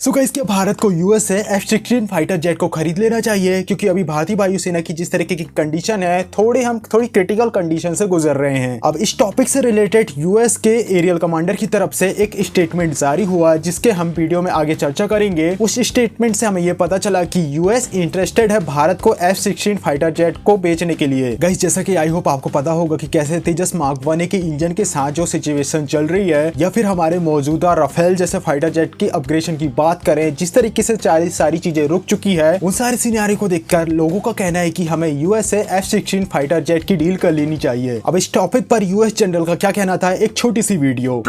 So guys, क्या भारत को US से F-16 फाइटर जेट को खरीद लेना चाहिए? क्योंकि अभी भारतीय वायुसेना की जिस तरीके की कंडीशन है, थोड़ी क्रिटिकल कंडीशन से गुजर रहे हैं। अब इस टॉपिक से रिलेटेड यूएस के एरियल कमांडर की तरफ से एक स्टेटमेंट जारी हुआ, जिसके हम वीडियो में आगे चर्चा करेंगे। उस स्टेटमेंट से हमें यह पता चला कि यूएस इंटरेस्टेड है भारत को F-16 फाइटर जेट को बेचने के लिए। गाइस, जैसा कि आई होप आपको पता होगा कि कैसे तेजस मार्क 1 के इंजन के साथ जो सिचुएशन चल रही है, या फिर हमारे मौजूदा राफेल जैसे फाइटर जेट की अपग्रेडेशन की बात करें, जिस तरीके से सारी चीजें रुक चुकी है, उन सारे सिनेरियो को देखकर लोगों का कहना है कि हमें यूएस से F-16 फाइटर जेट की डील कर लेनी चाहिए। अब इस टॉपिक पर यूएस जनरल का क्या कहना था, एक छोटी सी video.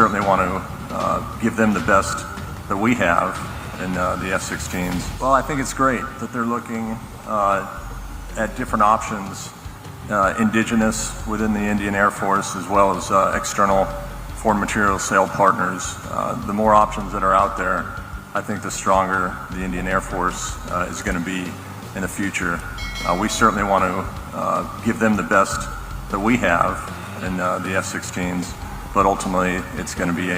Give them the best that we have in the F-16s. Well, I think it's great that they're looking at different options, indigenous within the Indian Air Force as well as external foreign material sale partners. The more options that are out there, I think the stronger the Indian Air Force is going to be in the future. We certainly want to give them the best that we have in the F-16s, but ultimately it's going to be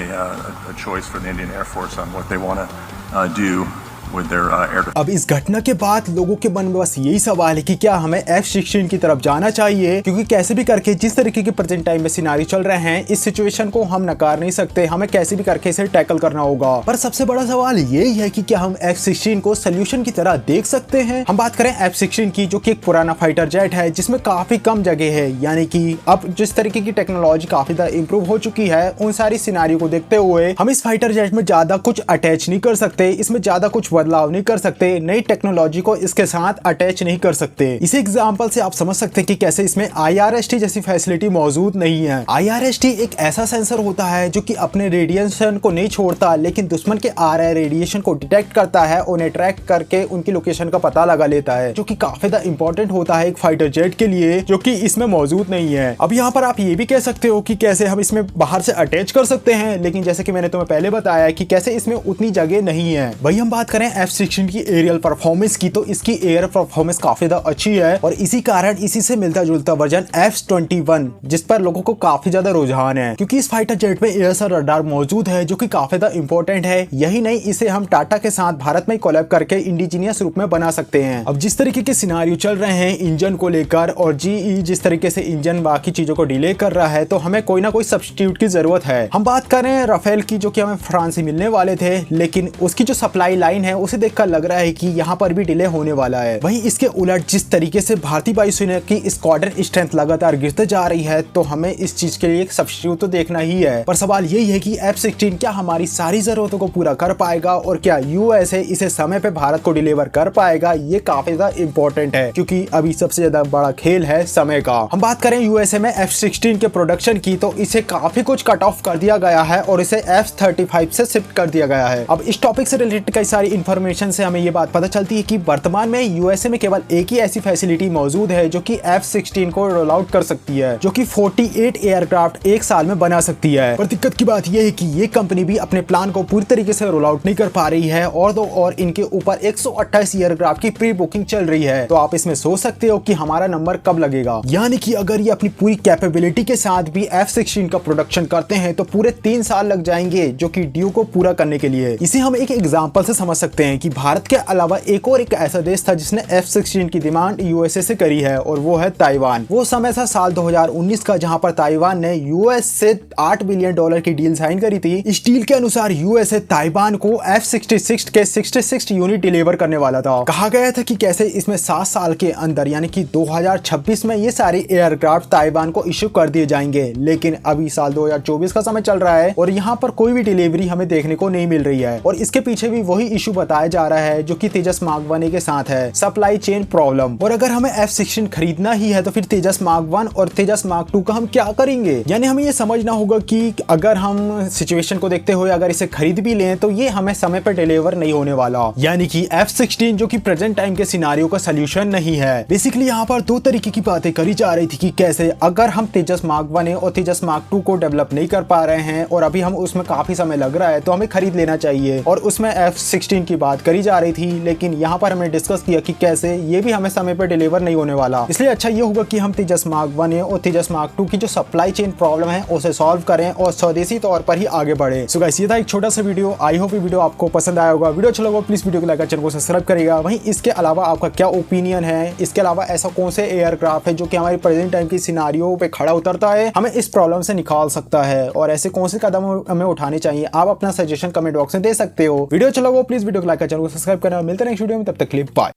a choice for the Indian Air Force on what they want to do with their air defense. अब इस घटना के बाद लोगों के मन में बस यही सवाल है कि क्या हमें F-16 की तरफ जाना चाहिए, क्योंकि कैसे भी करके जिस तरीके के प्रेजेंट टाइम में सिनारियो चल रहे हैं, इस सिचुएशन को हम नकार नहीं सकते। हमें कैसे भी करके इसे टैकल करना होगा। पर सबसे बड़ा सवाल यही है कि क्या हम F-16 को सोल्यूशन की तरह देख सकते हैं। हम बात करें F-16 की, जो कि एक पुराना फाइटर जेट है जिसमें काफी कम जगह है, यानी कि अब जिस तरीके की टेक्नोलॉजी काफी ज्यादा इंप्रूव हो चुकी है, उन सारी सिनारियो को देखते हुए हम इस फाइटर जेट में ज्यादा कुछ अटैच नहीं कर सकते, इसमें ज्यादा कुछ बदलाव नहीं कर सकते, नई टेक्नोलॉजी को इसके साथ अटैच नहीं कर सकते। इसी एग्जांपल से आप समझ सकते हैं कि कैसे इसमें IRST जैसी फैसिलिटी मौजूद नहीं है। IRST एक ऐसा सेंसर होता है जो कि अपने रेडिएशन को नहीं छोड़ता, लेकिन दुश्मन के आ रहे रेडिएशन को डिटेक्ट करता है, उन्हें ट्रैक करके उनकी लोकेशन का पता लगा लेता है, जो कि काफी ज्यादा इंपॉर्टेंट होता है एक फाइटर जेट के लिए, जो कि इसमें मौजूद नहीं है। अब यहाँ पर आप ये भी कह सकते हो कि कैसे हम इसमें बाहर से अटैच कर सकते हैं, लेकिन जैसे कि मैंने तुम्हें पहले बताया कि कैसे इसमें उतनी जगह नहीं है। वही हम बात करें F-16 की एरियल परफॉर्मेंस की, तो इसकी एयर परफॉर्मेंस काफी ज्यादा अच्छी है, और इसी कारण इसी से मिलता जुलता वर्जन F-21, जिस पर लोगों को काफी ज्यादा रुझान है, क्योंकि इस फाइटर जेट में एयर से रडार मौजूद है, जो कि काफी ज्यादा इंपॉर्टेंट है। यही नहीं, इसे हम टाटा के साथ भारत में कोलैब करके इंडिजीनियस रूप में बना सकते हैं। अब जिस तरीके के सिनारियो चल रहे हैं इंजन को लेकर, और GE जिस तरीके से इंजन बाकी चीजों को डिले कर रहा है, तो हमें कोई ना कोई सब्स्टिट्यूट की जरूरत है। हम बात करें राफेल की, जो कि हमें फ्रांस से मिलने वाले थे, लेकिन उसकी जो सप्लाई लाइन है उसे देखकर लग रहा है कि यहाँ पर भी डिले होने वाला है। वहीं इसके उलट जिस तरीके से भारतीय वायुसेना की स्क्वाड्रन स्ट्रेंथ लगातार गिरते जा रही है, तो हमें इस चीज के लिए एक सब्स्टिट्यूट तो देखना ही है। पर सवाल यही है कि F-16 क्या हमारी सारी जरूरतों को पूरा कर पाएगा, और क्या USA इसे समय पे भारत को डिलीवर कर पाएगा। ये काफी ज्यादा इंपॉर्टेंट है, क्योंकि अभी सबसे ज्यादा बड़ा खेल है समय का। हम बात करें USA में F-16 के प्रोडक्शन की, तो इसे काफी कुछ कट ऑफ कर दिया गया है और इसे F-35 से शिफ्ट कर दिया गया है। अब इस टॉपिक से रिलेटेड कई सारी इंफॉर्मेशन से हमें ये बात पता चलती है कि वर्तमान में USA में केवल एक ही ऐसी फैसिलिटी मौजूद है जो कि F-16 को रोल आउट कर सकती है, जो कि 48 एयरक्राफ्ट एक साल में बना सकती है। पर दिक्कत की बात यह है कि ये कंपनी भी अपने प्लान को पूरी तरीके से रोल आउट नहीं कर पा रही है, और इनके ऊपर 128 एयरक्राफ्ट की प्री बुकिंग चल रही है। तो आप इसमें सोच सकते हो कि हमारा नंबर कब लगेगा। यानी कि अगर ये अपनी पूरी कैपेबिलिटी के साथ भी F-16 का प्रोडक्शन करते हैं, तो पूरे 3 साल लग जाएंगे, जो कि ड्यू को पूरा करने के लिए। इसे हम एक एग्जाम्पल से समझ सकते हैं कि भारत के अलावा एक ऐसा देश था जिसने F-16 की डिमांड USA से करी है, और वो है ताइवान। वो समय था साल 2019 का, जहां पर ताइवान ने US से $8 बिलियन की डील साइन करी थी। इस डील के अनुसार USA ताइवान को F-66 के 66 यूनिट डिलीवर करने वाला था। कहा गया था कि कैसे इसमें 7 साल के अंदर, यानी कि 2026 में ये सारे एयरक्राफ्ट ताइवान को इश्यू कर दिए जाएंगे। लेकिन अभी साल 2024 का समय चल रहा है, और यहाँ पर कोई भी डिलीवरी हमें देखने को नहीं मिल रही है, और इसके पीछे भी वही इश्यू बताया जा रहा है जो कि तेजस मार्क 1 के साथ है, सप्लाई चेन प्रॉब्लम। और अगर हमें F-16 खरीदना ही है, तो फिर तेजस मार्क 1 और तेजस मार्क 2 का हम क्या करेंगे। यानी हमें ये समझना होगा कि अगर हम सिचुएशन को देखते हुए अगर इसे खरीद भी लें, तो ये हमें समय पर डिलीवर नहीं होने वाला। यानी कि F-16 जो कि प्रेजेंट टाइम के सिनारियो का सोल्यूशन नहीं है। बेसिकली यहाँ पर 2 तरीके की बातें करी जा रही थी कि कैसे अगर हम तेजस मार्क 1 और तेजस मार्क 2 को डेवलप नहीं कर पा रहे हैं, और अभी हम उसमें काफी समय लग रहा है, तो हमें खरीद लेना चाहिए और उसमें F-16 शिपिंग की बात करी जा रही थी, लेकिन यहाँ पर हमने डिस्कस किया कि कैसे ये भी हमें समय पर डिलीवर नहीं होने वाला। इसलिए अच्छा ये होगा कि हम तेजस मार्क 1 और तेजस मार्क 2 की जो सप्लाई चेन प्रॉब्लम है उसे सॉल्व करें और स्वदेशी तौर पर ही आगे बढ़े। सो गाइस ये था एक छोटा सा वीडियो। आई होप ये वीडियो आपको पसंद आया होगा। वीडियो अच्छा लगा प्लीज वीडियो को लाइक कर चैनल को सब्सक्राइब करेगा। वहीं इसके अलावा आपका क्या ओपिनियन है, इसके अलावा ऐसा कौन से एयरक्राफ्ट है जो कि हमारी प्रेजेंट टाइम की सिनारियो पे खड़ा उतरता है, हमें इस प्रॉब्लम से निकाल सकता है, और ऐसे कौन से कदम हमें उठाने चाहिए, आप अपना सजेशन कमेंट बॉक्स में दे सकते हो। वीडियो अच्छा लगा प्लीज वीडियो को लाइक कर चैनल को सब्सक्राइब करना। मिलते हैं नेक्स्ट वीडियो में, तब तक के लिए बाय।